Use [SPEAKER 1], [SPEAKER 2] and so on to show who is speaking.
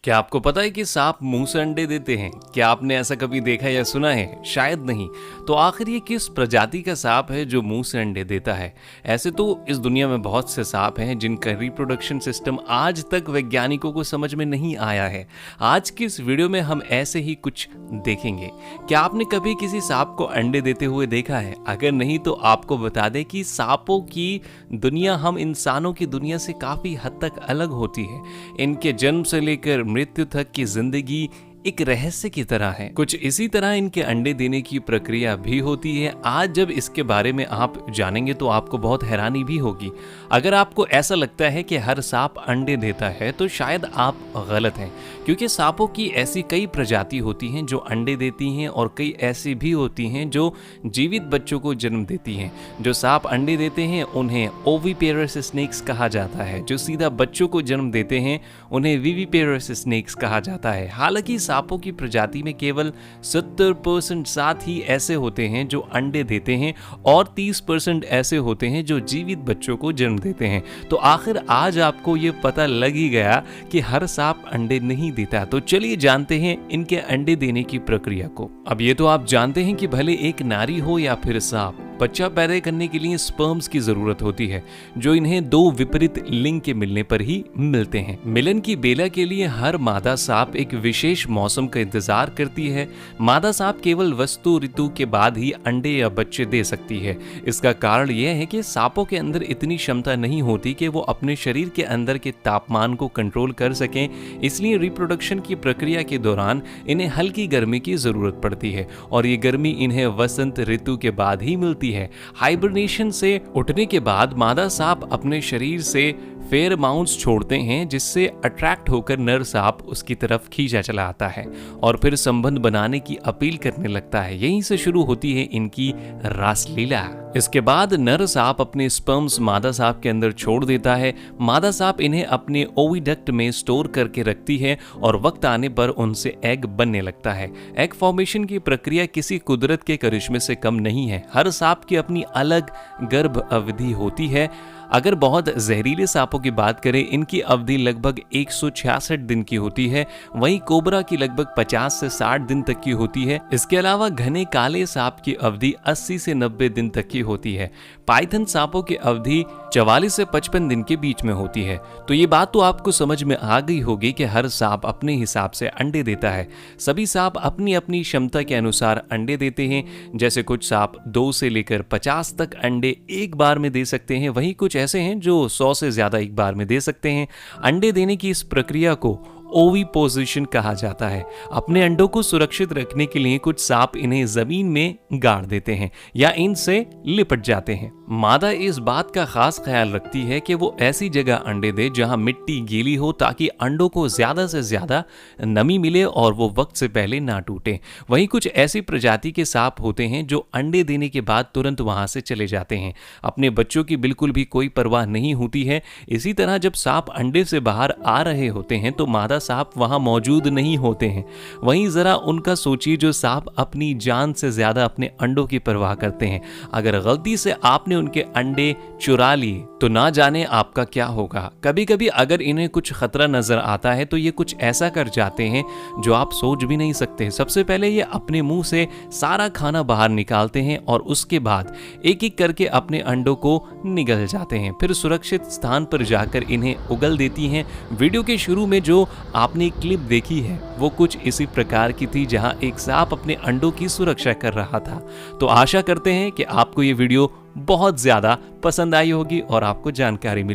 [SPEAKER 1] क्या आपको पता है कि सांप मुंह से अंडे देते हैं? क्या आपने ऐसा कभी देखा या सुना है? शायद नहीं। तो आखिर ये किस प्रजाति का सांप है जो मुंह से अंडे देता है? ऐसे तो इस दुनिया में बहुत से सांप हैं जिनका रिप्रोडक्शन सिस्टम आज तक वैज्ञानिकों को समझ में नहीं आया है। आज की इस वीडियो में हम ऐसे ही कुछ देखेंगे। क्या आपने कभी किसी सांप को अंडे देते हुए देखा है? अगर नहीं तो आपको बता दें कि सांपों की दुनिया हम इंसानों की दुनिया से काफी हद तक अलग होती है। इनके जन्म से लेकर मृत्यु तक की जिंदगी एक रहस्य की तरह है। कुछ इसी तरह इनके अंडे देने की प्रक्रिया भी होती है। आज जब इसके बारे में आप जानेंगे तो आपको बहुत हैरानी भी होगी। अगर आपको ऐसा लगता है कि हर सांप अंडे देता है तो शायद आप गलत हैं, क्योंकि सांपों की ऐसी कई प्रजाति होती हैं जो अंडे देती हैं और कई ऐसी भी होती हैं जो जीवित बच्चों को जन्म देती हैं। जो सांप अंडे देते हैं उन्हें ओविपेरस स्नेक्स कहा जाता है। जो सीधा बच्चों को जन्म देते हैं उन्हें विविपेरस स्नेक्स कहा जाता है। हालांकि सांपों की प्रजाति में केवल 70% साथ ही ऐसे होते हैं जो अंडे देते हैं और 30% ऐसे होते हैं जो जीवित बच्चों को जन्म देते हैं। तो आखिर आज आपको ये पता लग ही गया कि हर सांप अंडे नहीं देता। तो चलिए जानते हैं इनके अंडे देने की प्रक्रिया को। अब ये तो आप जानते हैं कि भले एक नारी हो या फिर सांप, बच्चा पैदा करने के लिए स्पर्म्स की जरूरत होती है, जो इन्हें दो विपरीत लिंग के मिलने पर ही मिलते हैं। मिलन की बेला के लिए हर मादा सांप एक विशेष मौसम का इंतजार करती है। मादा सांप केवल वस्तु ऋतु के बाद ही अंडे या बच्चे दे सकती है। इसका कारण यह है कि सांपों के अंदर इतनी क्षमता नहीं होती कि वो अपने शरीर के अंदर के तापमान को कंट्रोल कर सकें। इसलिए रिप्रोडक्शन की प्रक्रिया के दौरान इन्हें हल्की गर्मी की जरूरत पड़ती है और ये गर्मी इन्हें वसंत ऋतु के बाद ही मिलती है। हाइबरनेशन से उठने के बाद मादा सांप अपने शरीर से फेरोमोन्स छोड़ते हैं, जिससे अट्रैक्ट होकर नर सांप उसकी तरफ खींचा चला आता है और फिर संबंध बनाने की अपील करने लगता है। यहीं से शुरू होती है इनकी रासलीला। इसके बाद नर सांप अपने स्पर्म्स मादा सांप के अंदर छोड़ देता है। मादा सांप इन्हें अपने ओविडक्ट में स्टोर करके रखती है और वक्त आने पर उनसे एग बनने लगता है। एग फॉर्मेशन की प्रक्रिया किसी कुदरत के करिश्मे से कम नहीं है। हर सांप की अपनी अलग गर्भ अवधि होती है। अगर बहुत जहरीले सांपों की बात करें, इनकी अवधि लगभग 166 दिन की होती है। वहीं कोबरा की लगभग 50 से 60 दिन तक की होती है। इसके अलावा घने काले सांप की अवधि 80 से 90 दिन तक की होती है। पाइथन सांपों की अवधि 44 से 55 दिन के बीच में होती है। तो ये बात तो आपको समझ में आ गई होगी कि हर सांप अपने हिसाब से अंडे देता है। सभी सांप अपनी अपनी क्षमता के अनुसार अंडे देते हैं। जैसे कुछ सांप 2 से लेकर 50 तक अंडे एक बार में दे सकते हैं। वहीं कुछ ऐसे हैं जो 100 से ज्यादा एक बार में दे सकते हैं। अंडे देने की इस प्रक्रिया को ओविपोजिशन कहा जाता है। अपने अंडों को सुरक्षित रखने के लिए कुछ सांप इन्हें जमीन में गाड़ देते हैं या इनसे लिपट जाते हैं। मादा इस बात का खास ख्याल रखती है कि वो ऐसी जगह अंडे दे जहां मिट्टी गीली हो, ताकि अंडों को ज्यादा से ज्यादा नमी मिले और वो वक्त से पहले ना टूटे। वहीं कुछ ऐसी प्रजाति के सांप होते हैं जो अंडे देने के बाद तुरंत वहां से चले जाते हैं। अपने बच्चों की बिल्कुल भी कोई परवाह नहीं होती है। इसी तरह जब सांप अंडे से बाहर आ रहे होते हैं तो मादा सांप वहां मौजूद नहीं होते हैं। वहीं जरा उनका सोचिए, जो सांप अपनी जान से ज्यादा अपने अंडों की परवाह करते हैं, अगर गलती से आपने उनके अंडे चुरा लिए तो ना जाने आपका क्या होगा। कभी कभी अगर इन्हें कुछ खतरा नजर आता है तो ये कुछ ऐसा कर जाते हैं जो आप सोच भी नहीं सकते। सबसे पहले ये अपने मुंह से सारा खाना बाहर निकालते हैं और उसके बाद एक एक करके अपने अंडों को निगल जाते हैं। फिर सुरक्षित स्थान पर जाकर इन्हें उगल देती हैं। वीडियो के शुरू में जो आपने एक क्लिप देखी है वो कुछ इसी प्रकार की थी, जहां एक सांप अपने अंडों की सुरक्षा कर रहा था। तो आशा करते हैं कि आपको ये वीडियो बहुत ज्यादा पसंद आई होगी और आपको जानकारी मिली।